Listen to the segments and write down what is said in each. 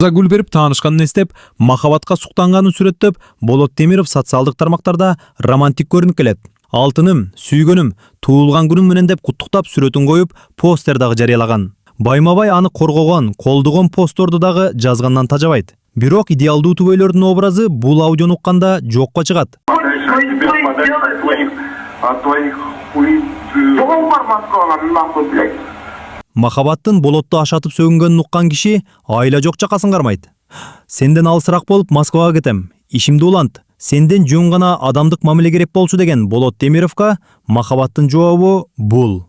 Гүл берип таанышканын эстеп, махабатка суктанганын сүрөттөп, Болот Темиров социалдык тармактарда романтик көрүнүп келет. Алтыным, сүйгөнүм, туулган күнүң менен деп куттуктап сүрөтүн коюп, постер дагы жарыялаган. Байма-бай аны коргогон, колдогон постторду дагы жазгандан тажабайт. Бирок идеалдуу түбөйлөрдүн образы бул аудиону укканда жокко чыгат. Махабаттын болотту ашатып сөгүнгөнүн уккан киши айла жок жакасын кармайт. Сенден алысыраак болуп Москвага кетем. Ишимди улант. Сенден жөн гана адамдык мамиле керек болчу деген Болот Темировго махабаттын жообу бул.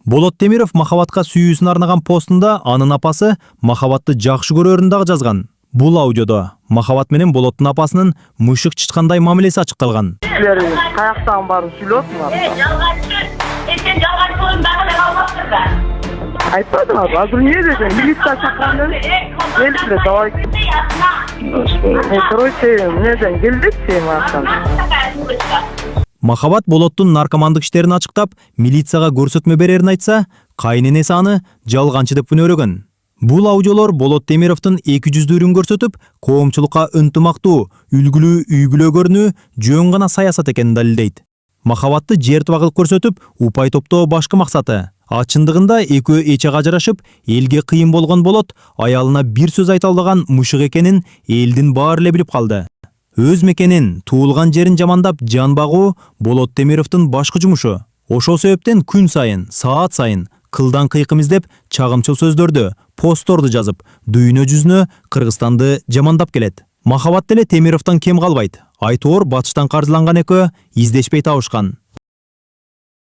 Болот Темиров махабатка сүйүүсүн арнаган постунда анын апасы махабатты жакшы көрөрүн дагы жазган. Бул аудиодо махабат менен Болоттун апасынын мышык чычкандай мамилеси ачыкталган. Силер каяктан барып сүйлөптүңөр? Сен жалган болуп дагы калмапсың да. Айтпадым abi. Азыр эмне десең, милиция чакырган келди, давай. Короче, эмнеден келдик сен актан. Махабат Болоттун наркомандык иштерин ачыктап, милицияга көрсөтмө берерин айтса, кайненеси аны жалганчы деп өнөрөгөн. Бул аудиолор Болот Темировдун 200-дүүрүн көрсөтүп, коомчулукка ынтымактуу, үлгүлүү үйгүлө көрүнүү жөн гана саясат экенин далилдейт. Махабатты жертва кылып көрсөтүп, упай топтоо башкы максаты. Чындыгында экөө эч ажырашып, элге кыйын болгон Болот аялына бир сөз айта албаган мышык экенин элдин баары эле билип калды. Өз мекенин, туулган жерин жамандап жан багуу Болот Темировдун башкы жумушу. Ошол себептен күн сайын, саат сайын кылдан кыйкым издеп, чагымчыл сөздөрдү, постторду жазып, дүйнө жүзүнө Кыргызстанды жамандап келет. Махабат деле Темировдон кем калбайт. Айтоор батыштан каржыланган экөө издешпей табышкан.